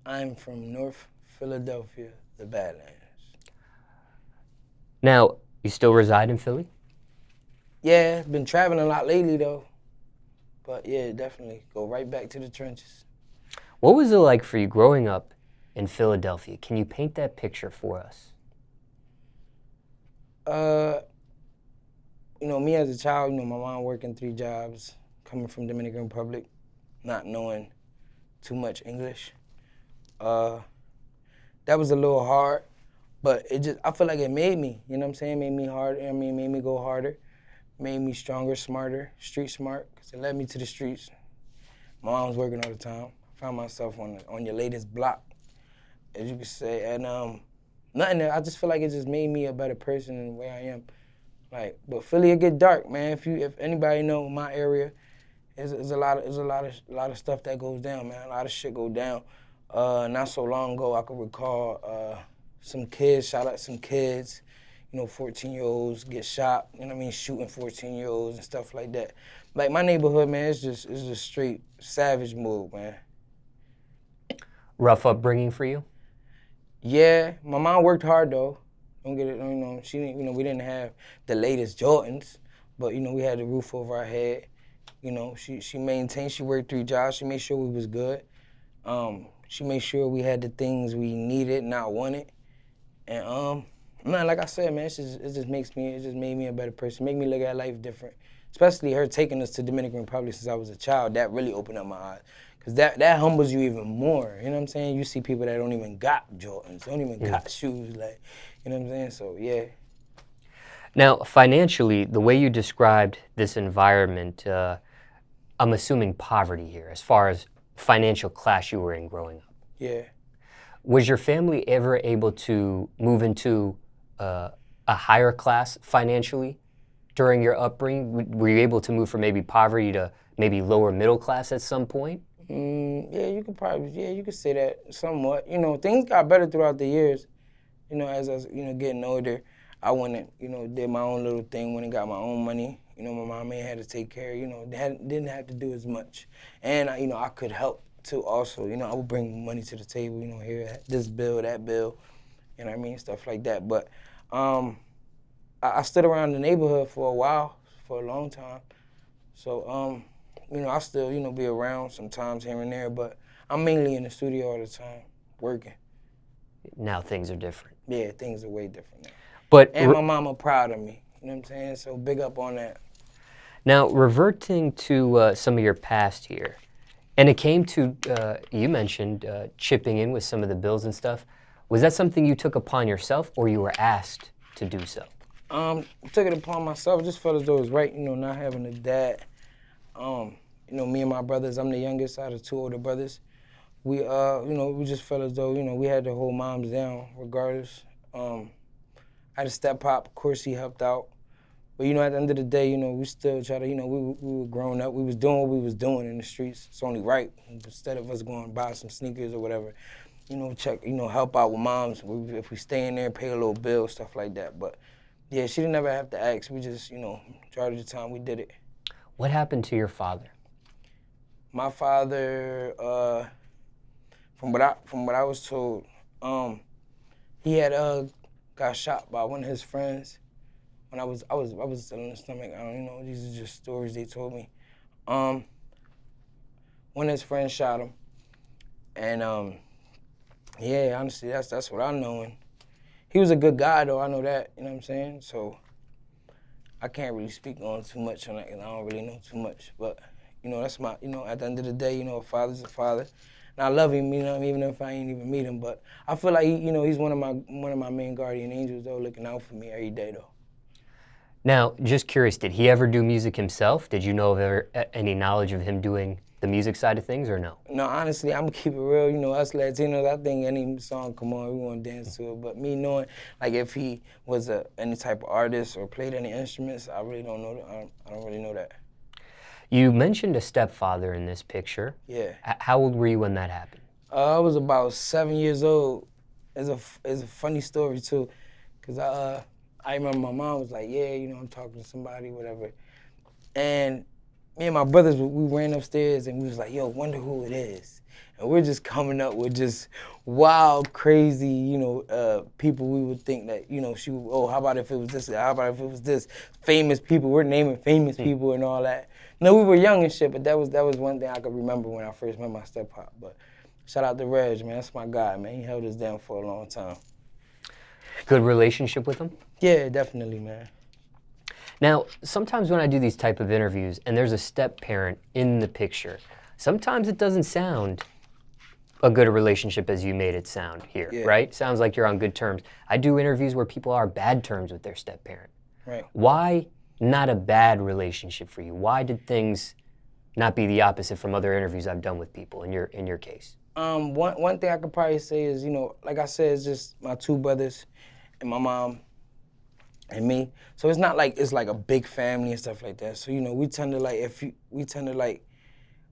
I'm from North Philadelphia, the Badlands. Now, you still reside in Philly? Yeah, been traveling a lot lately though. But yeah, definitely go right back to the trenches. What was it like for you growing up in Philadelphia? Can you paint that picture for us? Uh, me as a child, my mom working 3 jobs, coming from Dominican Republic, not knowing too much English. That was a little hard, but I feel like it made me, you know what I'm saying? Made me harder, made me go harder, made me stronger, smarter, street smart, because it led me to the streets. My mom was working all the time. I found myself on your latest block, as you could say, and nothing. I just feel like it just made me a better person than the way I am. But Philly, it get dark, man. If anybody know my area, there's a lot of stuff that goes down, man. A lot of shit go down. Not so long ago, I could recall some kids shot at some kids. 14-year-olds get shot. You know what I mean? Shooting 14-year-olds and stuff like that. Like my neighborhood, man, it's just straight savage mode, man. Rough upbringing for you? Yeah, my mom worked hard though. Don't get it. She didn't. We didn't have the latest Jordans, but we had the roof over our head. She maintained. She worked 3 jobs. She made sure we was good. She made sure we had the things we needed, not wanted. And man, like I said, man, it just made me a better person. Make me look at life different. Especially her taking us to Dominican Republic since I was a child. That really opened up my eyes. Cause that humbles you even more. You know what I'm saying? You see people that don't even got Jordans, don't even got shoes, like, you know what I'm saying? So yeah. Now, financially, the way you described this environment, I'm assuming poverty here, as far as financial class you were in growing up. Yeah. Was your family ever able to move into a higher class financially during your upbringing? Were you able to move from maybe poverty to maybe lower middle class at some point? Yeah, you could say that somewhat. Things got better throughout the years. As I was, getting older, I went and, did my own little thing, went and got my own money. My mom had to take care, didn't have to do as much. And, I could help too also. I would bring money to the table, here, this bill, that bill, you know what I mean, stuff like that. But I stood around the neighborhood for a while, for a long time. So, I still, be around sometimes here and there, but I'm mainly in the studio all the time, working. Now things are different. Yeah, things are way different now. And my mama proud of me, you know what I'm saying? So big up on that. Now, reverting to some of your past here, and it came to, you mentioned chipping in with some of the bills and stuff. Was that something you took upon yourself or you were asked to do so? I took it upon myself. I just felt as though it was right, not having a dad. Me and my brothers, I'm the youngest out of 2 older brothers. We, we just felt as though, we had to hold moms down regardless. I had a step pop, of course he helped out. But, at the end of the day, we still try to, we were growing up. We was doing what we was doing in the streets. It's only right. Instead of us going to buy some sneakers or whatever, help out with moms. If we stay in there, pay a little bill, stuff like that. But, yeah, she didn't ever have to ask. We just, majority of the time we did it. What happened to your father? My father, from what I was told, he had got shot by one of his friends. When I was still in the stomach. I don't these are just stories they told me. One of his friends shot him, and yeah, honestly, that's what I know. And he was a good guy though. I know that. You know what I'm saying? So I can't really speak on too much on that, and I don't really know too much. But that's my. At the end of the day, a father's a father. And I love him, even if I ain't even meet him. But I feel like he's one of my main guardian angels though, looking out for me every day though. Now, just curious, did he ever do music himself? Did you know of any knowledge of him doing the music side of things or no? No, honestly, I'm gonna keep it real. Us Latinos, I think any song come on, we wanna dance to it. But me knowing, like, if he was any type of artist or played any instruments, I really don't know. I don't really know that. You mentioned a stepfather in this picture. Yeah. How old were you when that happened? I was about 7 years old. It's a funny story too, cause I remember my mom was like, yeah, I'm talking to somebody, whatever, and me and my brothers, we ran upstairs and we was like, yo, wonder who it is. And we're just coming up with just wild, crazy, people we would think that, how about if it was this, how about if it was this, famous people, we're naming famous people and all that. No, we were young and shit, but that was one thing I could remember when I first met my step-pop. But shout out to Reg, man, that's my guy, man. He held us down for a long time. Good relationship with him? Yeah, definitely, man. Now, sometimes when I do these type of interviews and there's a step-parent in the picture, sometimes it doesn't sound a good relationship as you made it sound here, right? Sounds like you're on good terms. I do interviews where people are bad terms with their step-parent. Right. Why not a bad relationship for you? Why did things not be the opposite from other interviews I've done with people in your case? One thing I could probably say is, like I said, it's just my two brothers and my mom and me. So it's not like it's like a big family and stuff like that. So, we tend to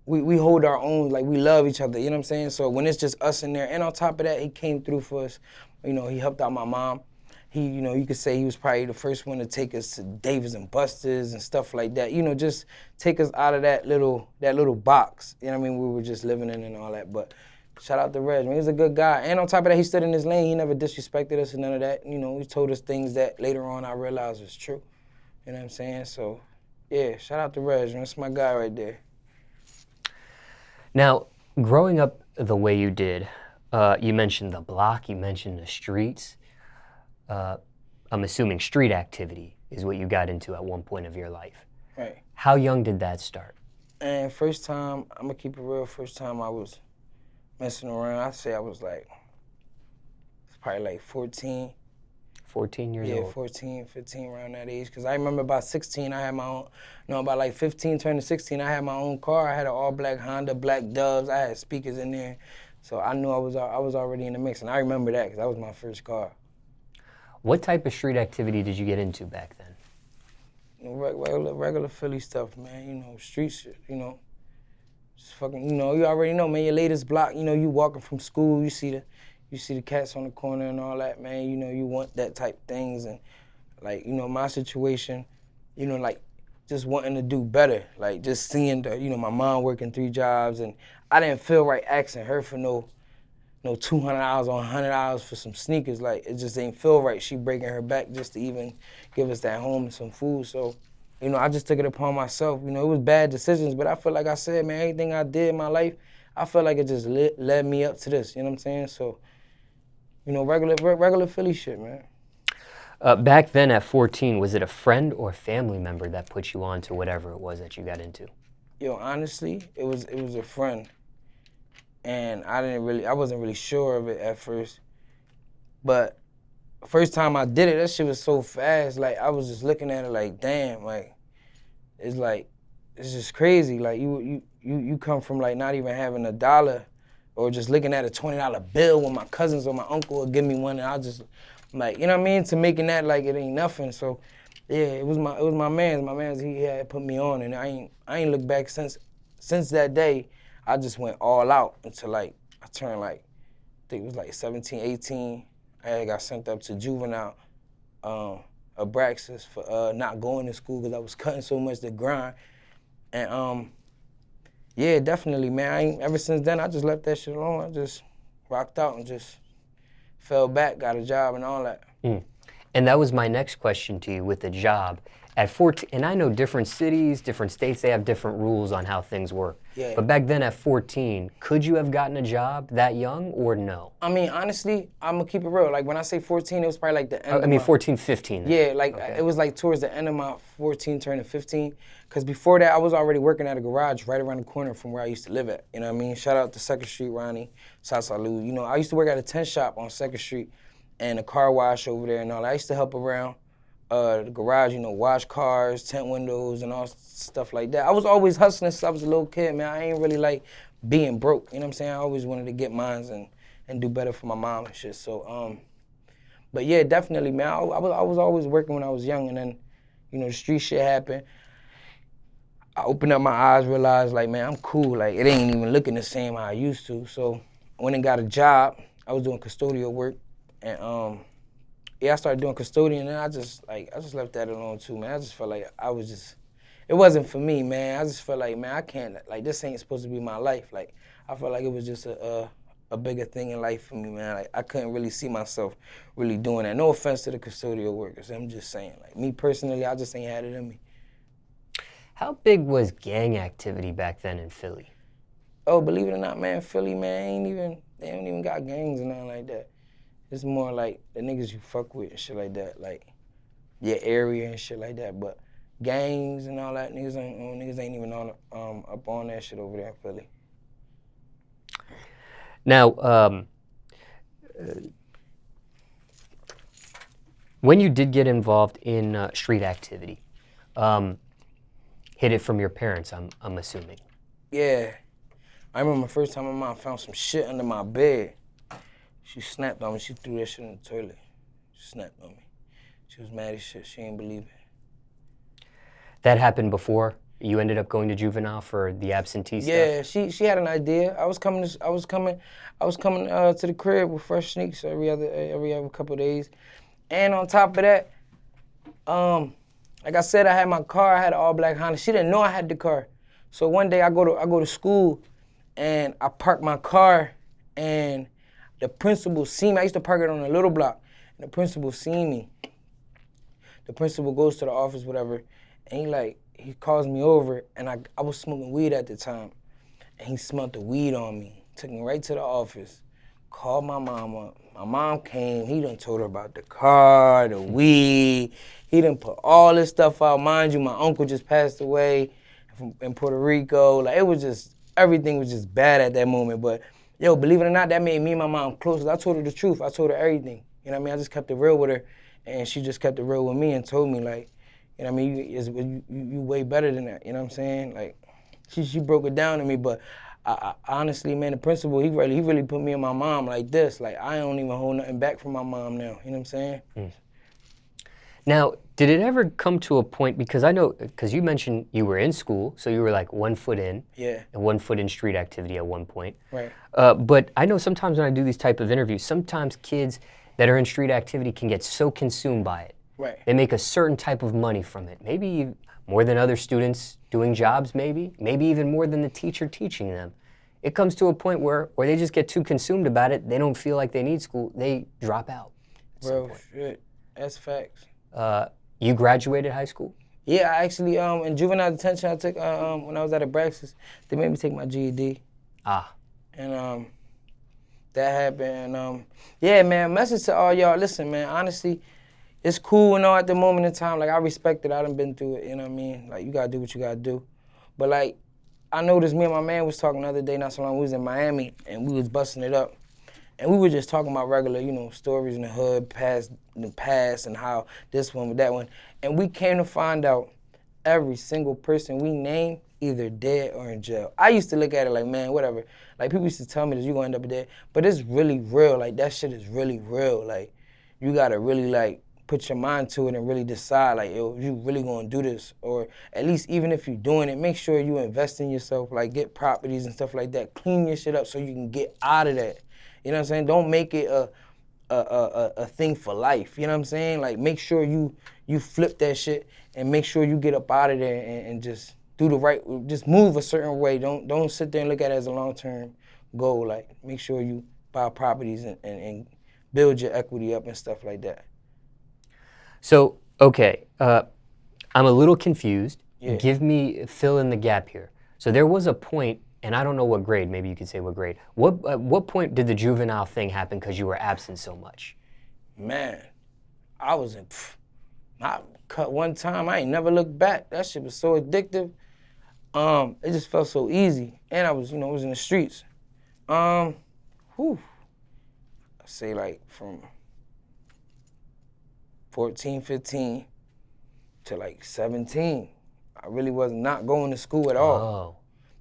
we hold our own, like we love each other, you know what I'm saying? So when it's just us in there, and on top of that, he came through for us. He helped out my mom. He, you could say he was probably the first one to take us to Davis and Buster's and stuff like that. Just take us out of that little box. You know what I mean? We were just living in and all that. But shout out to Reg, man. He's a good guy. And on top of that, he stood in his lane. He never disrespected us and none of that. He told us things that later on I realized was true. You know what I'm saying? So, yeah, shout out to Reg, man. That's my guy right there. Now, growing up the way you did, you mentioned the block, you mentioned the streets. I'm assuming street activity is what you got into at one point of your life. Right. How young did that start? And first time, I'm gonna keep it real, first time I was messing around, I'd say I was probably like 14. 14 years old? Yeah, 14, 15, around that age. Because I remember about 16, I had my own, about like 15, turning 16, I had my own car. I had an all-black Honda, black Doves. I had speakers in there. So I knew I was already in the mix. And I remember that because that was my first car. What type of street activity did you get into back then? Regular Philly stuff, man. Street shit, Just fucking, you already know, man, your latest block, you walking from school, you see the cats on the corner and all that, man. You want that type things. And, like, my situation, like, just wanting to do better. Like, just seeing my mom working 3 jobs. And I didn't feel right asking her for no $200 or $100 for some sneakers. Like, it just didn't feel right. She breaking her back just to even give us that home and some food. So, I just took it upon myself. It was bad decisions, but I feel like I said, man, everything I did in my life, I feel like it just led me up to this, you know what I'm saying? So, regular Philly shit, man. Back then at 14, was it a friend or family member that put you on to whatever it was that you got into? Yo, honestly, it was a friend. And I wasn't really sure of it at first. But first time I did it, that shit was so fast. Like, I was just looking at it like, damn, it's just crazy. Like, you come from like not even having $1 or just looking at a $20 bill when my cousins or my uncle would give me one, and I just, like, you know what I mean, to making that like it ain't nothing. So, yeah, it was my man's. My man's, he had put me on, and I ain't looked back since that day. I just went all out until like I turned like, I think it was like 17, 18. I got sent up to juvenile, Abraxas for not going to school because I was cutting so much to grind. And yeah, definitely, man. Ever since then, I just left that shit alone. I just rocked out and just fell back, got a job and all that. And that was my next question to you with the job. At 14, and I know different cities, different states, they have different rules on how things work. Yeah. But back then at 14, could you have gotten a job that young or no? I mean, honestly, I'm gonna keep it real. Like, when I say 14, it was probably like the end of my... 14, 15. Then. Yeah, like, okay. It was like towards the end of my 14 turning 15. Because before that, I was already working at a garage right around the corner from where I used to live at. You know what I mean? Shout out to 2nd Street, Ronnie, South Salud. I used to work at a tent shop on 2nd Street and a car wash over there and all that. I used to help around the garage, wash cars, tent windows, and all stuff like that. I was always hustling since I was a little kid, man. I ain't really like being broke, you know what I'm saying? I always wanted to get mines and do better for my mom and shit. So, but yeah, definitely, man. I was always working when I was young, and then, the street shit happened. I opened up my eyes, realized, like, man, I'm cool. Like, it ain't even looking the same how I used to. So I went and got a job. I was doing custodial work, and yeah, I started doing custodian, and I just left that alone too, man. I just felt like I was just, it wasn't for me, man. I just felt like, man, I can't, like, this ain't supposed to be my life. Like, I felt like it was just a bigger thing in life for me, man. Like, I couldn't really see myself really doing that. No offense to the custodial workers. I'm just saying, like, me personally, I just ain't had it in me. How big was gang activity back then in Philly? Oh, believe it or not, man, Philly, man, they don't even got gangs and nothing like that. It's more like the niggas you fuck with and shit like that, like your area and shit like that. But gangs and all that, niggas ain't even on up on that shit over there in Philly. Now, when you did get involved in street activity, hid it from your parents, I'm assuming. Yeah. I remember the first time my mom found some shit under my bed. She snapped on me. She threw that shit in the toilet. She snapped on me. She was mad as shit. She ain't believe it. That happened before you ended up going to juvenile for the absentee stuff? Yeah, she had an idea. I was coming to the crib with fresh sneaks every other couple of days. And on top of that, like I said, I had my car. I had an all-black Honda. She didn't know I had the car. So one day I go to school, and I park my car, and the principal see me. I used to park it on a little block, and the principal seen me. The principal goes to the office, whatever, and he calls me over, and I was smoking weed at the time, and he smelled the weed on me. Took me right to the office, called my mom up. My mom came. He done told her about the car, the weed. He done put all this stuff out. Mind you, my uncle just passed away in Puerto Rico. Like, it was just, everything was just bad at that moment. But, yo, believe it or not, that made me and my mom close. I told her the truth. I told her everything. You know what I mean? I just kept it real with her, and she just kept it real with me and told me, like, you know what I mean? You way better than that. You know what I'm saying? Like, she broke it down to me, but I honestly, man, the principal, he really put me and my mom like this. Like, I don't even hold nothing back from my mom now. You know what I'm saying? Mm. Now, did it ever come to a point, because I know, because you mentioned you were in school, so you were like 1 foot in, Yeah. and 1 foot in street activity at one point. Right. But I know sometimes when I do these type of interviews, sometimes kids that are in street activity can get so consumed by it. Right. They make a certain type of money from it. Maybe more than other students doing jobs, maybe even more than the teacher teaching them. It comes to a point where they just get too consumed about it, they don't feel like they need school, they drop out. Bro, shit, that's facts. You graduated high school? Yeah, I actually, in juvenile detention, I took, when I was at Abraxas, they made me take my g.e.d. Ah. And that happened. And yeah, man, message to all y'all. Listen, man, honestly, it's cool and all at the moment in time. Like, I respect it. I done been through it, you know what I mean? Like, you gotta do what you gotta do. But, like, I noticed me and my man was talking the other day, not so long, we was in Miami, and we was busting it up. And we were just talking about regular, you know, stories in the hood, the past, and how this one with that one. And we came to find out every single person we named either dead or in jail. I used to look at it like, man, whatever. Like, people used to tell me that you're gonna end up dead, but it's really real. Like, that shit is really real. Like, you gotta really, like, put your mind to it and really decide, like, yo, you really gonna do this? Or at least even if you're doing it, make sure you invest in yourself, like get properties and stuff like that. Clean your shit up so you can get out of that. You know what I'm saying? Don't make it a thing for life. You know what I'm saying? Like, make sure you flip that shit and make sure you get up out of there and just do the right, just move a certain way. Don't sit there and look at it as a long-term goal. Like, make sure you buy properties and build your equity up and stuff like that. So, okay, I'm a little confused. Yeah. Fill in the gap here. So there was a point, and I don't know what grade, maybe you could say what grade. What point did the juvenile thing happen because you were absent so much? Man, I was I cut one time, I ain't never looked back. That shit was so addictive. It just felt so easy. And I was, was in the streets. I say like from 14, 15 to like 17. I really was not going to school at all. Oh.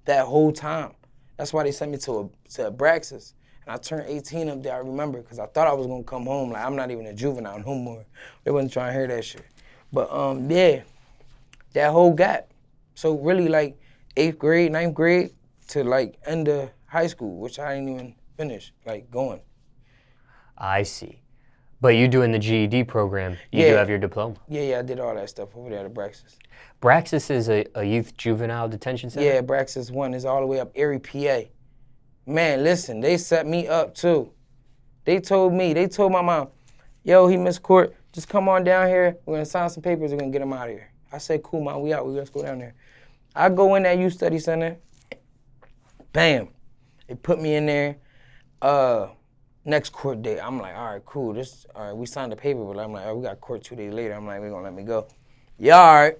That whole time. That's why they sent me to Abraxas. And I turned 18 up there, I remember, because I thought I was gonna come home. Like, I'm not even a juvenile no more. They wasn't trying to hear that shit. But yeah, that whole gap. So really like 8th grade, 9th grade to like end of high school, which I didn't even finish, like going. I see. But you doing the GED program, you do Yeah. have your diploma. Yeah, I did all that stuff over there at Braxis. Braxis is a youth juvenile detention center? Yeah, Braxis 1 is all the way up Erie, PA. Man, listen, they set me up too. They told my mom, yo, he missed court. Just come on down here. We're gonna sign some papers. We're gonna get him out of here. I said, cool, mom, we out. Let's go down there. I go in that youth study center. Bam. They put me in there. Next court date, I'm like, all right, cool. All right, we signed the paper, but I'm like, we got court 2 days later. I'm like, they're gonna let me go. Yeah, all right.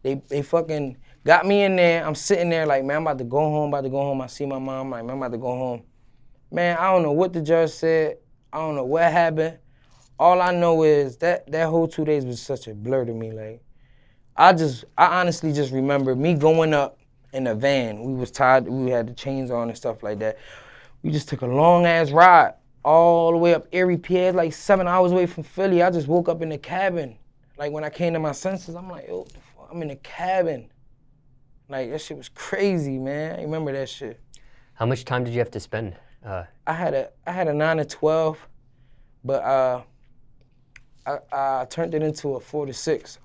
They fucking got me in there. I'm sitting there like, man, I'm about to go home. I see my mom, I'm like, man, I'm about to go home. Man, I don't know what the judge said. I don't know what happened. All I know is that whole 2 days was such a blur to me. Like, I honestly just remember me going up in a van. We was tied, we had the chains on and stuff like that. We just took a long ass ride all the way up Erie, PA, like 7 hours away from Philly. I just woke up in the cabin. Like when I came to my senses, I'm like, yo, what the fuck? I'm in the cabin. Like that shit was crazy, man. I remember that shit. How much time did you have to spend? I had a 9 to 12, but I turned it into a 4 to 6.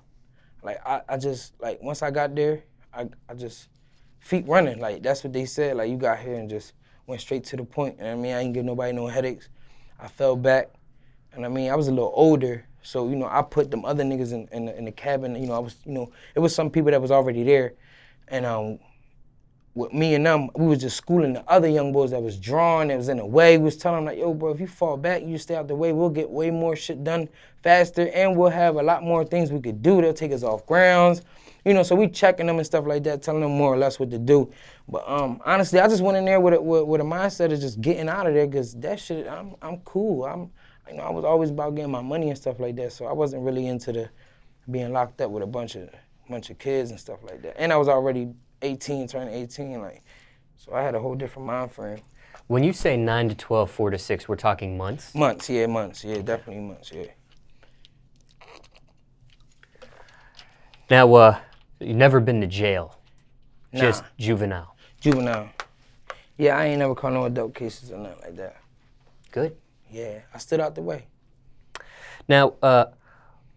Like I just like once I got there, I just feet running. Like that's what they said. Like you got here and just went straight to the point. And I mean, I didn't give nobody no headaches. I fell back, and I mean, I was a little older, so you know, I put them other niggas in the cabin. You know, I was, you know, it was some people that was already there, and with me and them, we was just schooling the other young boys that was drawing, that was in the way. We was telling them like, yo, bro, if you fall back, you just stay out the way. We'll get way more shit done faster, and we'll have a lot more things we could do. They'll take us off grounds. You know, so we checking them and stuff like that, telling them more or less what to do. But honestly, I just went in there with a mindset of just getting out of there, because that shit, I'm cool. You know, I was always about getting my money and stuff like that, so I wasn't really into the being locked up with a bunch of kids and stuff like that. And I was already 18, turning 18, like, so I had a whole different mind frame. When you say 9 to 12, 4 to 6, we're talking months? Months, yeah, definitely months, yeah. Now, you've never been to jail, Nah. just juvenile. Juvenile. Yeah, I ain't never caught no adult cases or nothing like that. Good. Yeah, I stood out the way. Now,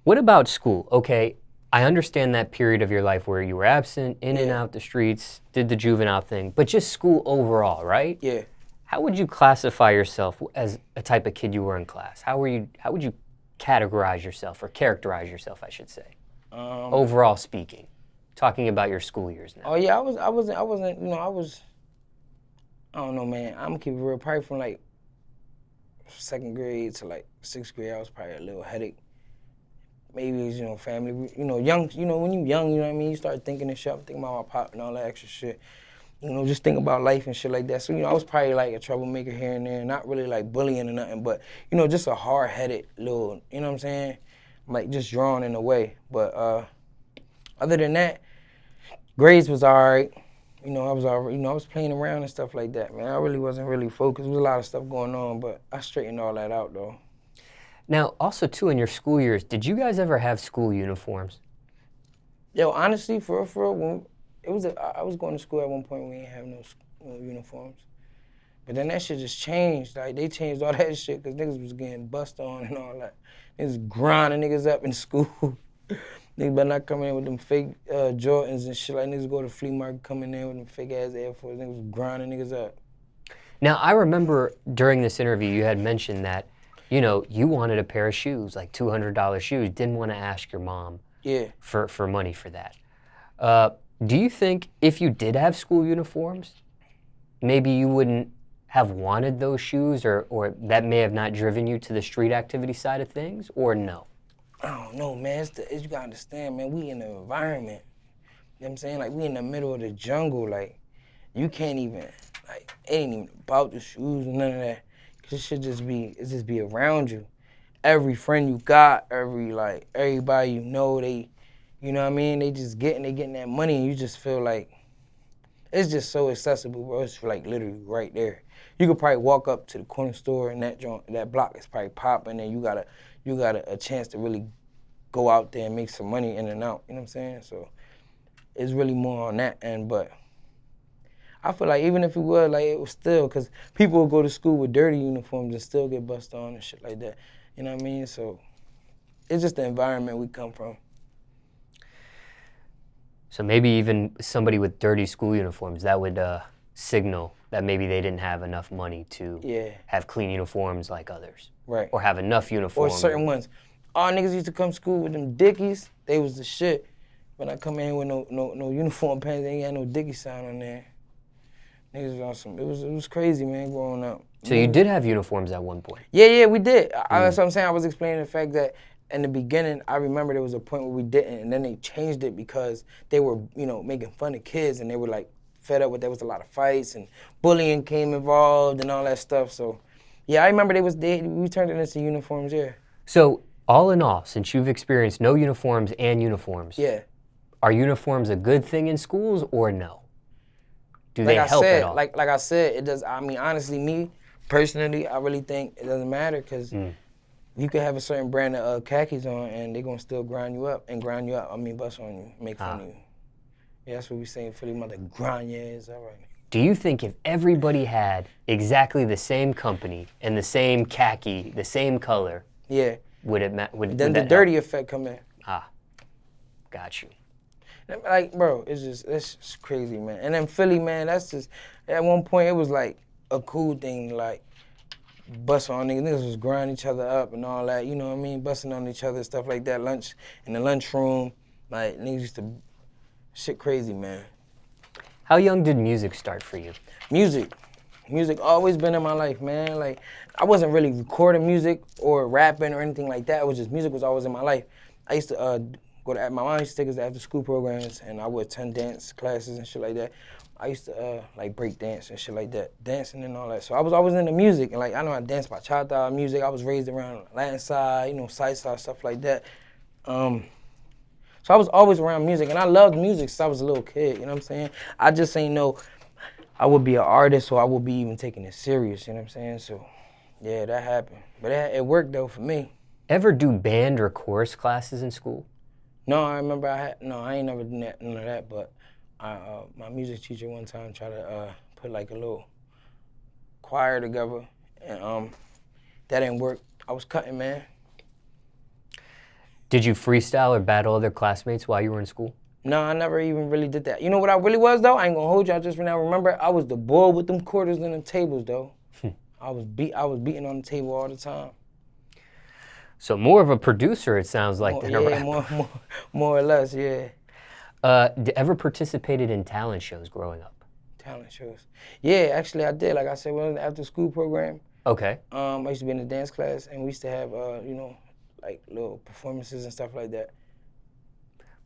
what about school? Okay, I understand that period of your life where you were absent, in and out the streets, did the juvenile thing, but just school overall, right? Yeah. How would you classify yourself as a type of kid you were in class? How would you categorize yourself, or characterize yourself, I should say? Overall speaking, talking about your school years now. Oh yeah, I wasn't, you know, I don't know, man. I'm gonna keep it real. Probably from like 2nd grade to like 6th grade, I was probably a little headache. Maybe it was, you know, family, you know, young, you know, when you young, you know what I mean? You start thinking and shit, I'm thinking about my pop and all that extra shit. You know, just think about life and shit like that. So, you know, I was probably like a troublemaker here and there, not really like bullying or nothing, but, you know, just a hard-headed little, you know what I'm saying? Like just drawn in a way. But other than that, grades was all right. You know, I was playing around and stuff like that, man. I really wasn't really focused. There was a lot of stuff going on, but I straightened all that out, though. Now, also, too, in your school years, did you guys ever have school uniforms? Yo, honestly, for real, I was going to school at one point when we didn't have no uniforms. But then that shit just changed. Like, they changed all that shit because niggas was getting bust on and all that. Niggas grinding niggas up in school. Niggas better not come in with them fake Jordans and shit. Like, niggas go to flea market, coming in with them fake-ass Air Force. Niggas was grinding niggas up. Now, I remember during this interview, you had mentioned that, you know, you wanted a pair of shoes, like $200 shoes, didn't want to ask your mom for money for that. Do you think if you did have school uniforms, maybe you wouldn't have wanted those shoes, or that may have not driven you to the street activity side of things, or no? I don't know, man. You gotta understand, man, we in the environment. You know what I'm saying? Like, we in the middle of the jungle. Like, you can't even, like, it ain't even about the shoes and none of that. It should just be around you. Every friend you got, everybody you know, you know what I mean? They getting that money, and you just feel like it's just so accessible, bro. It's like literally right there. You could probably walk up to the corner store and that block is probably popping, and you got a chance to really go out there and make some money in and out. You know what I'm saying? So it's really more on that end, but I feel like even if it was, like, it was still, because people would go to school with dirty uniforms and still get bust on and shit like that. You know what I mean? So it's just the environment we come from. So maybe even somebody with dirty school uniforms, that would signal that maybe they didn't have enough money to have clean uniforms like others. Right. Or have enough uniforms. Or certain ones. All niggas used to come to school with them Dickies. They was the shit. When I come in with no uniform pants, they ain't got no Dickie sign on there. Niggas was awesome. It was crazy, man, growing up. So you did have uniforms at one point? Yeah, we did. That's what I'm saying. I was explaining the fact that in the beginning, I remember there was a point where we didn't, and then they changed it because they were, making fun of kids, and they were like fed up with there was a lot of fights and bullying came involved and all that stuff. So, yeah, I remember we turned it into uniforms. Yeah. So all in all, since you've experienced no uniforms and uniforms, are uniforms a good thing in schools or no? Do they help at all? Like I said, it does. I mean, honestly, me personally, I really think it doesn't matter because you could have a certain brand of khakis on and they're gonna still grind you up. I mean, bust on you, make fun of you. Yeah, that's what we say in Philly, mother, grind your ass, all right. Do you think if everybody had exactly the same company and the same khaki, the same color, would it then the dirty effect come in? Got you. Like, bro, it's just crazy, man. And then Philly, man, that's just, at one point it was like a cool thing, like, bust on niggas. Niggas was grinding each other up and all that, you know what I mean? Busting on each other, stuff like that. Lunch, in the lunchroom, like, niggas used to, shit crazy, man. How young did music start for you? Music always been in my life, man. Like, I wasn't really recording music or rapping or anything like that. It was just, music was always in my life. I used to my mom used to take us to after school programs and I would attend dance classes and shit like that. I used to like break dance and shit like that, dancing and all that. So I was always into music and like I know how to dance bachata music. I was raised around Latin side, side stuff like that. So I was always around music and I loved music since I was a little kid, you know what I'm saying? I just ain't know I would be an artist or I would be even taking it serious, you know what I'm saying? So yeah, that happened. But it worked though for me. Ever do band or chorus classes in school? No, I remember I ain't never done none of that, but my music teacher one time tried to put like a little choir together, and that didn't work. I was cutting, man. Did you freestyle or battle other classmates while you were in school? No, I never even really did that. You know what I really was, though? I ain't gonna hold y'all just for now. Remember, I was the boy with them quarters and them tables, though. I was beating on the table all the time. So more of a producer, it sounds like, than a rapper. More or less, yeah. Ever participated in talent shows growing up? Talent shows. Yeah, actually I did. Like I said, we were in the after school program. Okay. I used to be in the dance class, and we used to have, like little performances and stuff like that.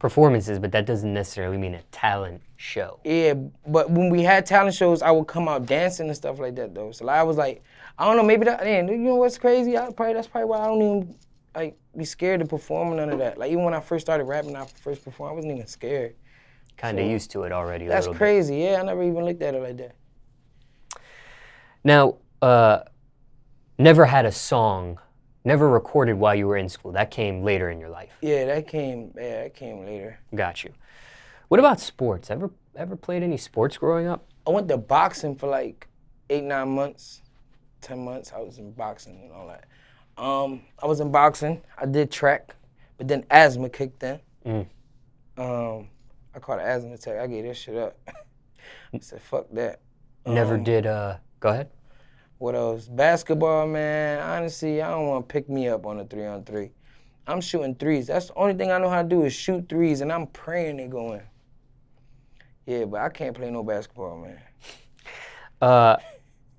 Performances, but that doesn't necessarily mean a talent show. Yeah, but when we had talent shows, I would come out dancing and stuff like that, though. So like, I was like, I don't know, maybe you know what's crazy? That's probably why I don't even like be scared to perform or none of that. Like even when I first started rapping, I first performed, I wasn't even scared. Kind of used to it already. That's crazy. Yeah, I never even looked at it like that. Now, never had a song, never recorded while you were in school. That came later in your life. Yeah, that came later. Got you. What about sports? Ever played any sports growing up? I went to boxing for like 8, 9 months, 10 months. I was in boxing and all that. I was in boxing. I did track, but then asthma kicked in. I caught an asthma attack. I gave that shit up. I said, fuck that. Never did, go ahead. What else? Basketball, man. Honestly, I don't want to pick me up on a 3-on-3. I'm shooting threes. That's the only thing I know how to do is shoot threes, and I'm praying they go in. Yeah, but I can't play no basketball, man.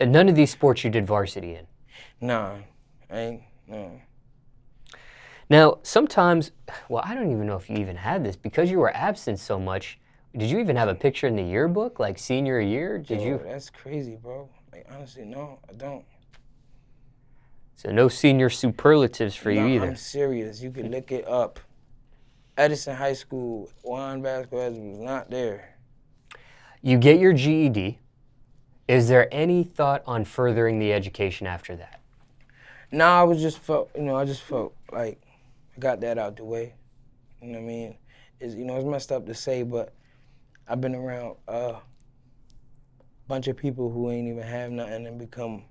None of these sports you did varsity in? Nah, no. Now, sometimes, well, I don't even know if you even had this. Because you were absent so much, did you even have a picture in the yearbook, like senior year? Did you? That's crazy, bro. Like, honestly, no, I don't. So no senior superlatives for you either? I'm serious. You can look it up. Edison High School, Juan Vasquez was not there. You get your GED. Is there any thought on furthering the education after that? Nah, I just felt like I got that out the way. You know what I mean? It's messed up to say, but I've been around a bunch of people who ain't even have nothing and become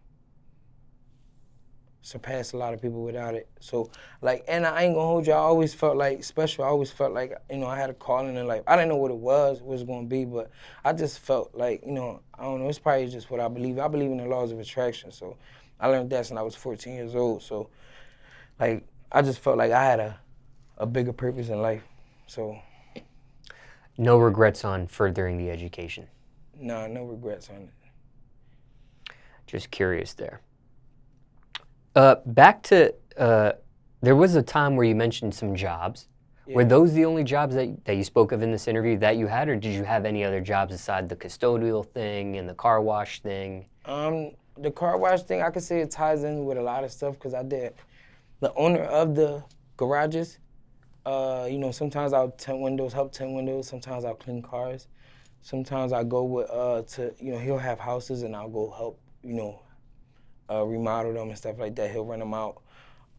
surpass a lot of people without it. So, like, and I ain't gonna hold you, I always felt like special. I always felt like, you know, I had a calling in life. I didn't know what it was gonna be, but I just felt like, you know, I don't know, it's probably just what I believe. I believe in the laws of attraction, so I learned that since I was 14 years old. So, like, I just felt like I had a bigger purpose in life. So, No regrets on furthering the education. nah, no regrets on it. Just curious there. Back to, there was a time where you mentioned some jobs. Yeah. Were those the only jobs that you spoke of in this interview that you had, or did you have any other jobs aside the custodial thing and the car wash thing? The car wash thing, I could say it ties in with a lot of stuff because I did. The owner of the garages, you know, sometimes I'll tint windows, help tint windows. Sometimes I'll clean cars. Sometimes I go with to, you know, he'll have houses and I'll go help, you know, remodel them and stuff like that. He'll rent them out.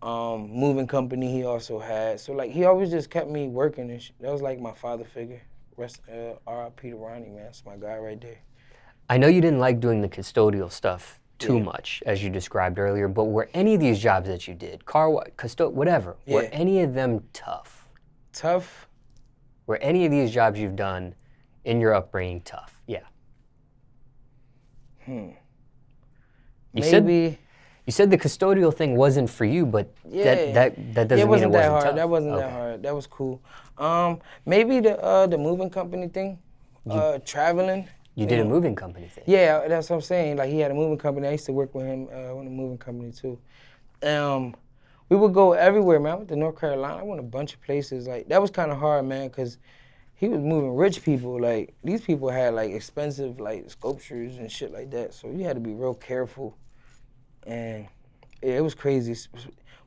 Moving company he also had. So like he always just kept me working and that was like my father figure. Rest R.I.P. to Ronnie, man. That's my guy right there. I know you didn't like doing the custodial stuff too much, as you described earlier, but were any of these jobs that you did, car wash, whatever, were any of them tough? Tough? Were any of these jobs you've done in your upbringing tough? Yeah. You said the custodial thing wasn't for you, but that doesn't mean it wasn't hard. tough. That wasn't that hard. That was cool. Maybe the moving company thing, traveling. You did a moving company thing. Yeah, that's what I'm saying. Like he had a moving company. I used to work with him on a moving company too. We would go everywhere, man. I went to North Carolina. I went a bunch of places. Like that was kind of hard, man, because he was moving rich people. Like these people had like expensive like sculptures and shit like that. So you had to be real careful. And yeah, it was crazy.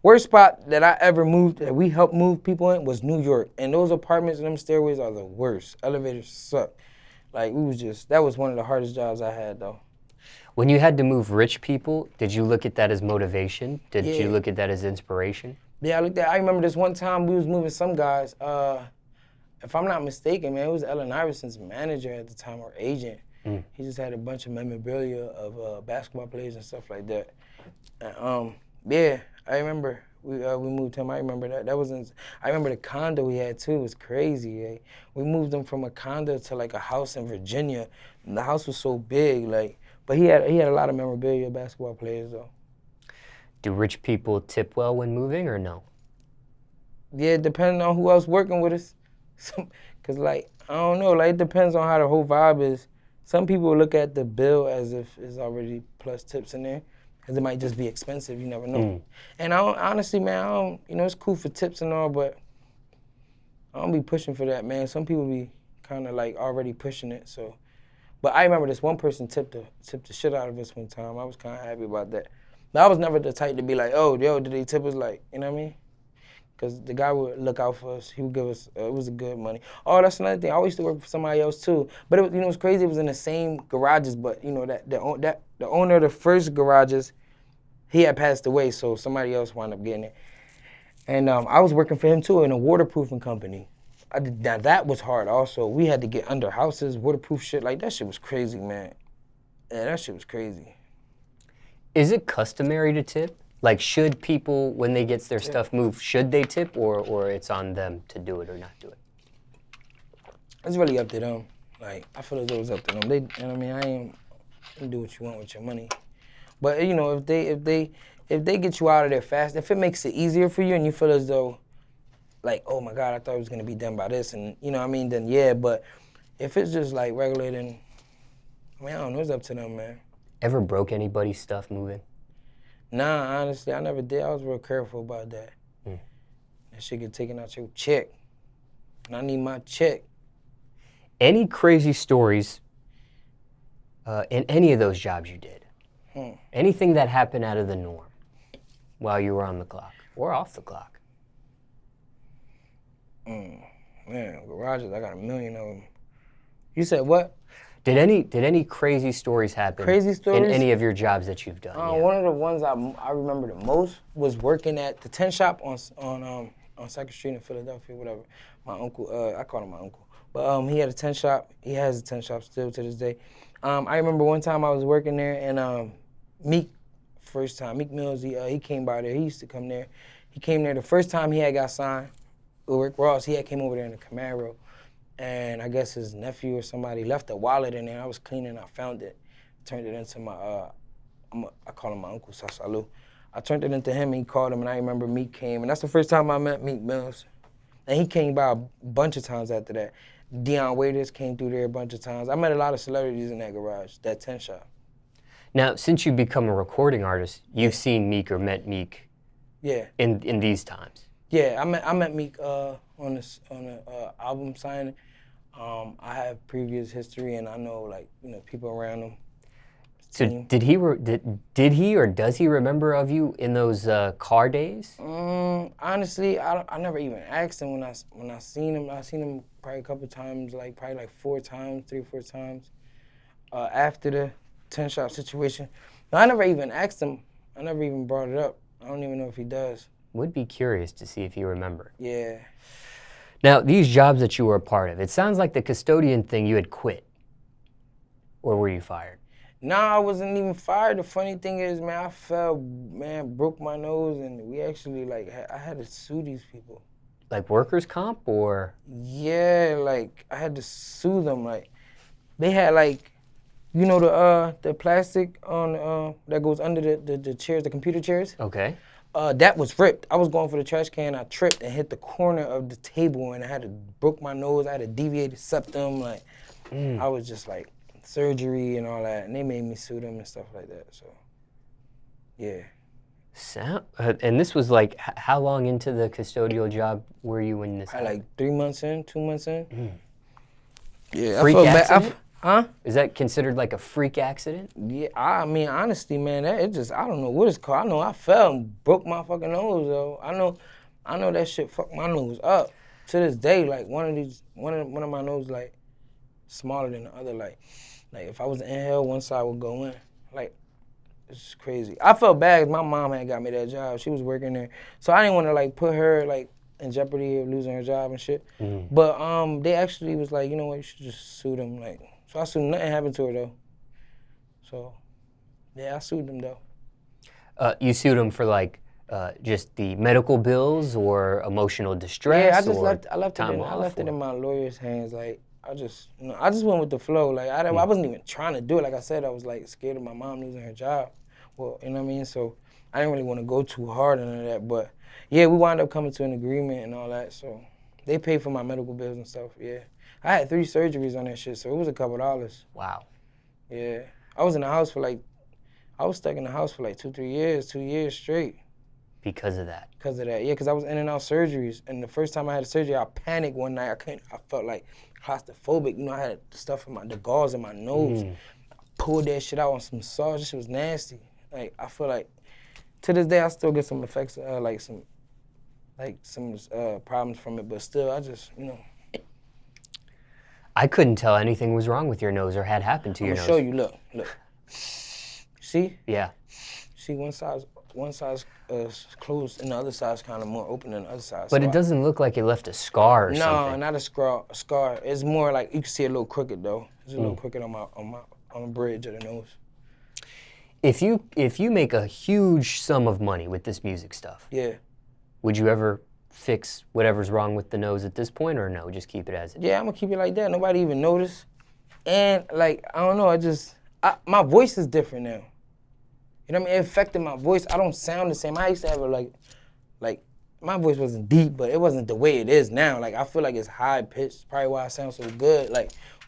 Worst spot that I ever moved, that we helped move people in, was New York. And those apartments and them stairways are the worst. Elevators suck. Like, that was one of the hardest jobs I had, though. When you had to move rich people, did you look at that as motivation? Did you look at that as inspiration? Yeah, I remember this one time we was moving some guys. If I'm not mistaken, man, it was Allen Iverson's manager at the time, or agent. He just had a bunch of memorabilia of basketball players and stuff like that. Yeah, I remember we moved him. I remember that. I remember the condo we had too. It was crazy. Eh? We moved him from a condo to like a house in Virginia. And the house was so big, like. But he had a lot of memorabilia, basketball players though. Do rich people tip well when moving or no? Yeah, depending on who else working with us. Cause like I don't know, like it depends on how the whole vibe is. Some people look at the bill as if it's already plus tips in there. Cause it might just be expensive, you never know. And honestly, man, you know, it's cool for tips and all, but I don't be pushing for that, man. Some people be kind of like already pushing it, so. But I remember this one person tipped the shit out of us one time. I was kind of happy about that. But I was never the type to be like, oh, yo, did they tip us? Like, you know what I mean? Because the guy would look out for us. He would give us, it was a good money. Oh, that's another thing. I used to work for somebody else too. But it was, you know, it was crazy. It was in the same garages, but you know, the owner of the first garages, he had passed away, so somebody else wound up getting it. And I was working for him too in a waterproofing company. Now that was hard also. We had to get under houses, waterproof shit. Like that shit was crazy, man. Yeah, that shit was crazy. Is it customary to tip? Like, should people, when they get their stuff moved, should they tip, or it's on them to do it or not do it? It's really up to them. Like, I feel as though it's up to them. You know what I mean? You can do what you want with your money. But you know, if they get you out of there fast, if it makes it easier for you and you feel as though, like, oh my God, I thought it was gonna be done by this, and you know what I mean, then yeah. But if it's just like regular, then I mean, I don't know. It's up to them, man. Ever broke anybody's stuff moving? Nah, honestly, I never did. I was real careful about that. That shit get taken out your check. And I need my check. Any crazy stories in any of those jobs you did? Anything that happened out of the norm while you were on the clock or off the clock? Man, garages, I got a million of them. You said what? Did any crazy stories happen? Crazy stories? In any of your jobs that you've done? One of the ones I remember the most was working at the tent shop on 2nd Street in Philadelphia, whatever. My uncle, I call him my uncle, but he had a tent shop. He has a tent shop still to this day. I remember one time I was working there and Meek first time. Meek Mills, he came by there. He used to come there. He came there the first time he had got signed with Rick Ross. He had came over there in a Camaro. And I guess his nephew or somebody left a wallet in there. I was cleaning, I found it. Turned it into my, I call him my Uncle Sasalu. I turned it into him and he called him and I remember Meek came. And that's the first time I met Meek Mills. And he came by a bunch of times after that. Dion Waiters came through there a bunch of times. I met a lot of celebrities in that garage, that 10 shop. Now, since you've become a recording artist, you've seen Meek or met Meek in these times. Yeah, I met Meek on the album signing. I have previous history, and I know like people around him. So did he or does he remember of you in those car days? Honestly, I never even asked him when I seen him. I seen him probably a couple times, probably like 4 times, 3 or 4 times after the 10 shop situation. No, I never even asked him. I never even brought it up. I don't even know if he does. Would be curious to see if you remember. Yeah. Now, these jobs that you were a part of, it sounds like the custodian thing you had quit. Or were you fired? Nah, I wasn't even fired. The funny thing is, man, I fell, broke my nose, and we actually, I had to sue these people. Like workers' comp, or? Yeah, I had to sue them. They had, the plastic on that goes under the chairs, the computer chairs? Okay. That was ripped. I was going for the trash can, I tripped and hit the corner of the table, and I had to broke my nose, I had a deviated septum, I was just surgery and all that, and they made me sue them and stuff like that, so, yeah. And this was how long into the custodial job were you when this happened? 3 months in, 2 months in. Yeah, freak accident? Huh? Is that considered like a freak accident? Yeah, I mean, honestly, man, I don't know what it's called. I know I fell and broke my fucking nose, though. I know that shit fucked my nose up. To this day, one of my noses, smaller than the other, if I was to inhale, one side would go in. It's crazy. I felt bad 'cause my mom had got me that job. She was working there. So I didn't want to, put her, in jeopardy of losing her job and shit. But they actually was like, you know what, you should just sue them. So I sued them. Nothing happened to her, though. So, yeah, I sued them, though. You sued them for, just the medical bills or emotional distress? Yeah, I left it in my lawyer's hands. I just went with the flow. I wasn't even trying to do it. Like I said, I was scared of my mom losing her job. Well, you know what I mean? So I didn't really want to go too hard into that. But yeah, we wound up coming to an agreement and all that. So they paid for my medical bills and stuff. Yeah, I had 3 surgeries on that shit, so it was a couple dollars. Wow. Yeah, I was in the house for I was stuck in the house for 2 years straight. Because of that? Because of that, yeah, because I was in and out surgeries. And the first time I had a surgery, I panicked one night. I felt claustrophobic. I had the stuff in the gauze in my nose. I pulled that shit out on some sauce. This shit was nasty. I feel to this day, I still get some effects, some problems from it. But still, I just, I couldn't tell anything was wrong with your nose or had happened to your nose. I'm gonna show you. Look. See? Yeah. See, one side's closed and the other side's kind of more open than the other side. But so it doesn't look like it left a scar or something. No, not a scar. It's more you can see a little crooked though. It's a little crooked on the bridge of the nose. If you make a huge sum of money with this music stuff, yeah, would you ever fix whatever's wrong with the nose at this point, or no, just keep it as it is? Yeah, I'm gonna keep it like that. Nobody even notice. And I don't know, my voice is different now. You know what I mean? It affected my voice. I don't sound the same. I used to have my voice wasn't deep, but it wasn't the way it is now. I feel like it's high pitched. Probably why I sound so good.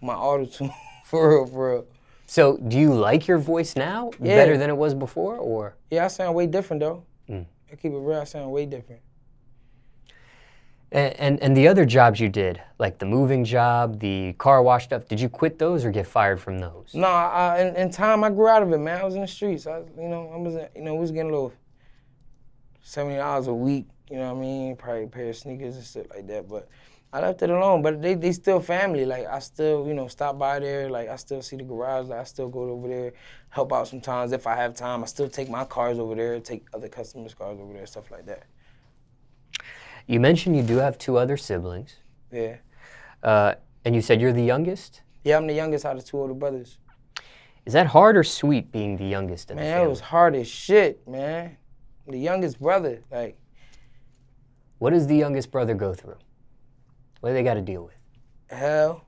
My auto-tune, for real. So do you like your voice now better than it was before, or? Yeah, I sound way different though. I keep it real, I sound way different. And the other jobs you did, like the moving job, the car wash stuff, did you quit those or get fired from those? No, in time I grew out of it, man. I was in the streets. We was getting a little $70 a week. You know what I mean? Probably a pair of sneakers and shit like that. But I left it alone. But they still family. I still stop by there. I still see the garage. I still go over there, help out sometimes if I have time. I still take my cars over there, take other customers' cars over there, stuff like that. You mentioned you do have 2 other siblings. Yeah. And you said you're the youngest? Yeah, I'm the youngest out of 2 older brothers. Is that hard or sweet being the youngest in the Man, family? it was hard as shit, man. The youngest brother, like, What does the youngest brother go through? What do they got to deal with? hell,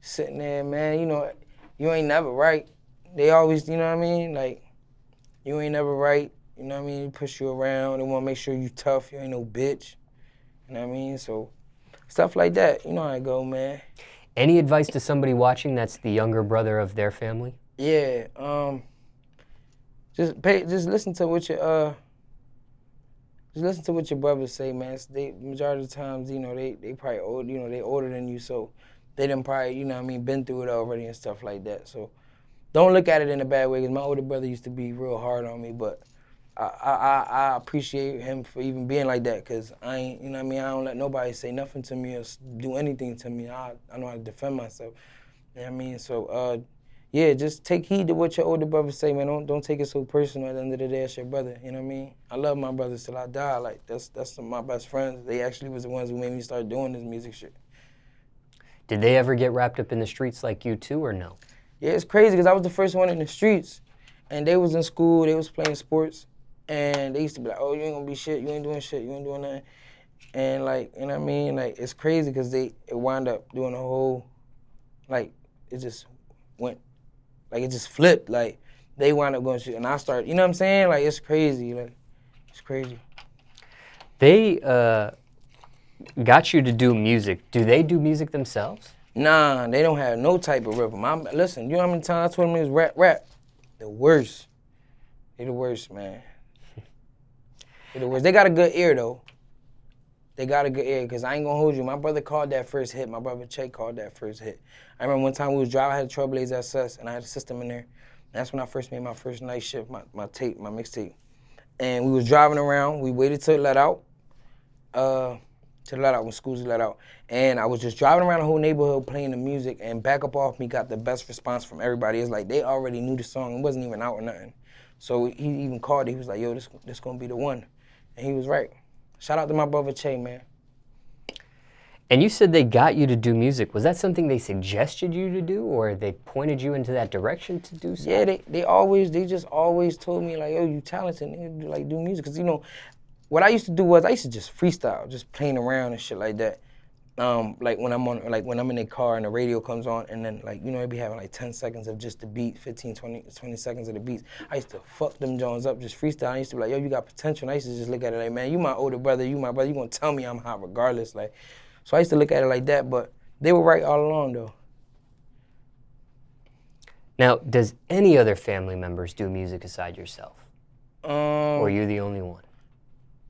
sitting there, man, you know, you ain't never right. They always, you know what I mean? Like, you ain't never right. You know what I mean? They push you around. They want to make sure you tough. You ain't no bitch. You know what I mean? So, stuff like that. You know how it go, man. Any advice to somebody watching that's the younger brother of their family? Yeah, just listen to what your just listen to what your brothers say, man. They majority of the times, you know, they probably old, you know, they older than you, so they done probably, you know what I mean, been through it already and stuff like that. So don't look at it in a bad way, because my older brother used to be real hard on me, but I appreciate him for even being like that, because I ain't, you know what I mean, I don't let nobody say nothing to me or do anything to me. I know how to defend myself. You know what I mean? So, yeah, just take heed to what your older brothers say, man. Don't take it so personal. At the end of the day, it's your brother. You know what I mean? I love my brothers till I die. Like, that's some of my best friends. They actually was the ones who made me start doing this music shit. Did they ever get wrapped up in the streets like you too, or no? Yeah, it's crazy, because I was the first one in the streets, and they was in school, they was playing sports, and they used to be like, oh, you ain't gonna be shit, you ain't doing shit, you ain't doing nothing. And, like, you know what I mean? Like, it's crazy, because it wound up doing a whole, like, it just went, like, it just flipped. Like, they wound up going to shoot, and I started, you know what I'm saying? Like, it's crazy. Like, it's crazy. They got you to do music. Do they do music themselves? Nah, they don't have no type of rhythm. Listen, you know how many times I told them it was rap? The worst. They the worst, man. They the worst. They got a good ear, though. They got a good ear, because I ain't gonna hold you. My brother called that first hit. My brother Che called that first hit. I remember one time we was driving, I had a Trailblazer SS, and I had a system in there. That's when I first made my first night shift, my tape, my mixtape. And we was driving around. We waited till it let out, when schools let out. And I was just driving around the whole neighborhood playing the music, and Back Up Off Me got the best response from everybody. It's like they already knew the song. It wasn't even out or nothing. So he even called it. He was like, yo, this gonna be the one. And he was right. Shout out to my brother Che, man. And you said they got you to do music. Was that something they suggested you to do, or they pointed you into that direction to do so? Yeah, they just always told me, like, yo, you talented, nigga, like, do music. Because, you know, what I used to do was I used to just freestyle, just playing around and shit like that. Like when I'm in a car and the radio comes on, and then, like, you know, it'd be having like 10 seconds of just the beat, 15, 20 seconds of the beats. I used to fuck them Jones up, just freestyle. I used to be like, yo, you got potential. And I used to just look at it like, man, you my older brother, you my brother, you gonna tell me I'm hot regardless. Like, so I used to look at it like that, but they were right all along, though. Now, does any other family members do music aside yourself? Or are you the only one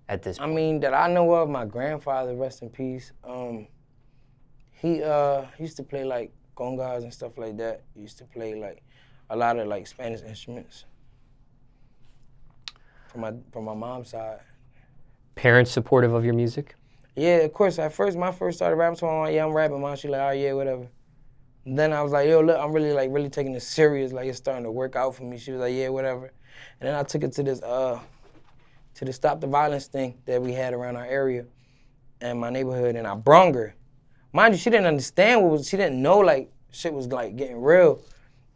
at this point? I mean, that I know of, my grandfather, rest in peace, he used to play, like, congas and stuff like that. He used to play, like, a lot of, like, Spanish instruments from my mom's side. Parents supportive of your music? Yeah, of course. At first, when I first started rapping, so I'm like, yeah, I'm rapping, Mom. She like, oh, yeah, whatever. And then I was like, yo, look, I'm really taking this serious. Like, it's starting to work out for me. She was like, yeah, whatever. And then I took it to this Stop the Violence thing that we had around our area and my neighborhood, and I brung her. Mind you, she didn't understand she didn't know, like, shit was, like, getting real.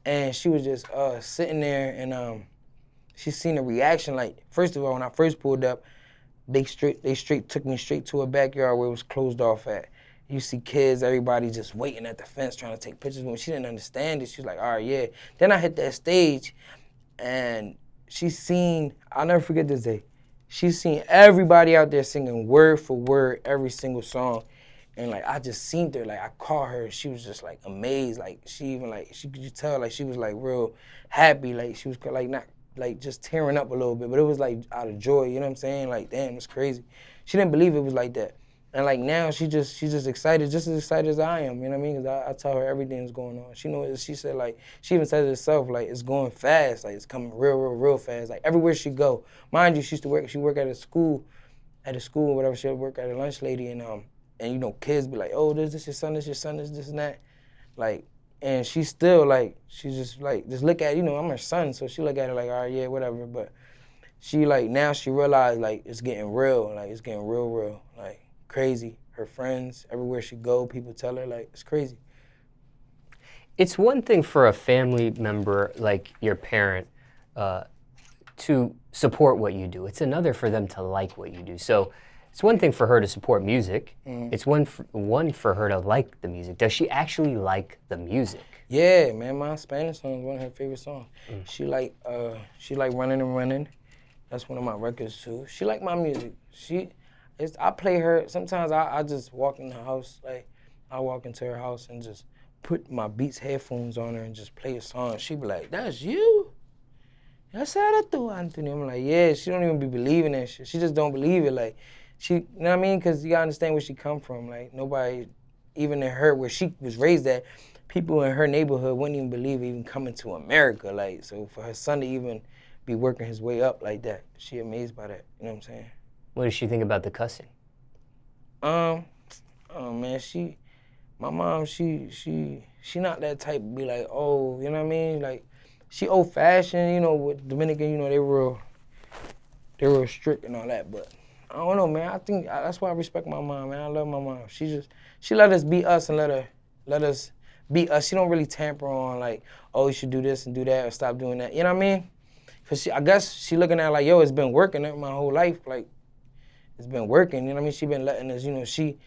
And she was just sitting there, and she seen the reaction. Like, first of all, when I first pulled up, they straight took me straight to a backyard where it was closed off at. You see kids, everybody just waiting at the fence trying to take pictures with me. She didn't understand it. She was like, all right, yeah. Then I hit that stage, and she seen, I'll never forget this day, she seen everybody out there singing word for word every single song. And, like, I just seen her, like, I caught her, she was just, like, amazed. Like, she even, like, she could just tell, like, she was, like, real happy. Like, she was, like, not, like, just tearing up a little bit, but it was, like, out of joy, you know what I'm saying? Like, damn, it's crazy. She didn't believe it was like that. And, like, now she's just excited, just as excited as I am, you know what I mean? Because I tell her everything that's going on. She knows, she said, like, she even said it herself, like, it's going fast, like, it's coming real fast. Like, everywhere she go. Mind you, she work at a school or whatever. She'll work at a lunch lady, and you know, kids be like, oh, this your son, this and that. Like, and she still, like, she just, like, just look at, you know, I'm her son, so she look at it like, all right, yeah, whatever. But she, like, now she realized, like, it's getting real. Like, it's getting real. Like, crazy. Her friends, everywhere she go, people tell her, like, it's crazy. It's one thing for a family member like your parent to support what you do. It's another for them to like what you do. So it's one thing for her to support music. It's one for her to like the music. Does she actually like the music? Yeah, man, my Spanish song is one of her favorite songs. She like Running and Running. That's one of my records too. She like my music. I play her. Sometimes I just walk in the house, like I walk into her house and just put my Beats headphones on her and just play a song. She be like, "That's you? That's how that do, Anthony." I'm like, yeah. She don't even be believing that shit. She just don't believe it. Like, you know what I mean? Cause you gotta understand where she come from. Like nobody, even in her where she was raised at, people in her neighborhood wouldn't even believe even coming to America. Like, so for her son to even be working his way up like that, she amazed by that. You know what I'm saying? What does she think about the cussing? Oh man, my mom, she not that type to be like, oh, you know what I mean? Like, she old fashioned, you know, with Dominican, you know, they're real strict and all that. But I don't know, man. I think that's why I respect my mom, man. I love my mom. She let us be us and let us be us. She don't really tamper on like, oh, you should do this and do that or stop doing that. You know what I mean? Cause I guess she looking at it like, yo, it's been working my whole life. Like, it's been working. You know what I mean? She been letting us, you know, she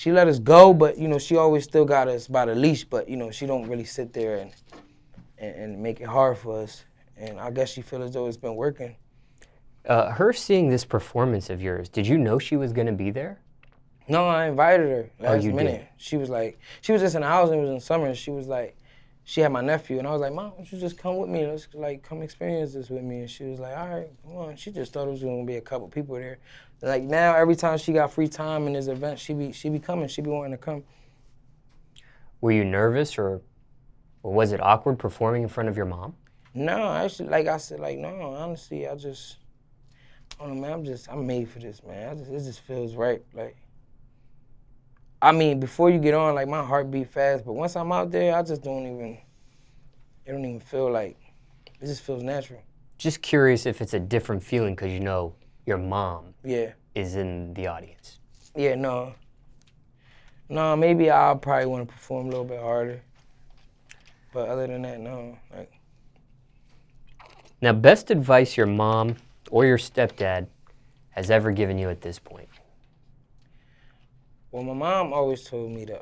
let us go, but you know, she always still got us by the leash. But you know, she don't really sit there and make it hard for us. And I guess she feel as though it's been working. Her seeing this performance of yours, did you know she was going to be there? No, I invited her last you minute. did? She was just in the house and it was in summer. And she was like, she had my nephew. And I was like, Mom, why don't you just come with me? Let's like come experience this with me. And she was like, all right, come on. She just thought it was going to be a couple people there. Like now, every time she got free time in this event, she be coming. She be wanting to come. Were you nervous or was it awkward performing in front of your mom? No, actually, like I said, like, no, honestly, I don't know, man, I'm made for this, man. It just feels right. Like, I mean, before you get on, like, my heart beat fast, but once I'm out there, it don't even feel like, it just feels natural. Just curious if it's a different feeling because you know your mom Yeah. is in the audience. Yeah, no. No, maybe I'll probably want to perform a little bit harder. But other than that, no. Like, Now, best advice your mom or your stepdad has ever given you at this point? well, my mom always told me to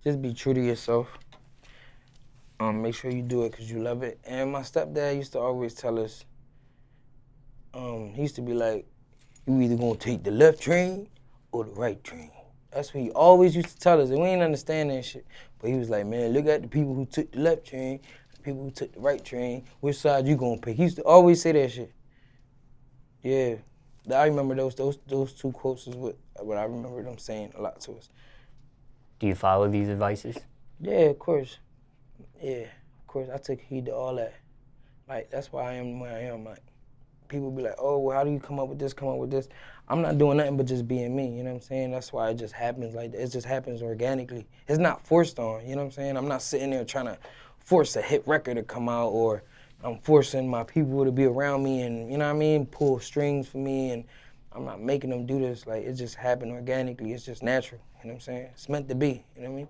just be true to yourself. Make sure you do it because you love it. And my stepdad used to always tell us, he used to be like, you either gonna take the left train or the right train. That's what he always used to tell us, and we didn't understand that shit. But he was like, man, look at the people who took the left train, the people who took the right train. Which side you gonna pick? He used to always say that shit. Yeah, I remember those two quotes is what I remember them saying a lot to us. Do you follow these advices? Yeah, of course. Yeah, of course. I took heed to all that. Like, that's why I am where I am. Like, people be like, oh, well, how do you come up with this? I'm not doing nothing but just being me, you know what I'm saying? That's why it just happens like that. It just happens organically. It's not forced on, you know what I'm saying? I'm not sitting there trying to force a hit record to come out, or I'm forcing my people to be around me and, you know what I mean, pull strings for me, and I'm not making them do this. Like, it just happened organically. It's just natural, you know what I'm saying? It's meant to be, you know what I mean?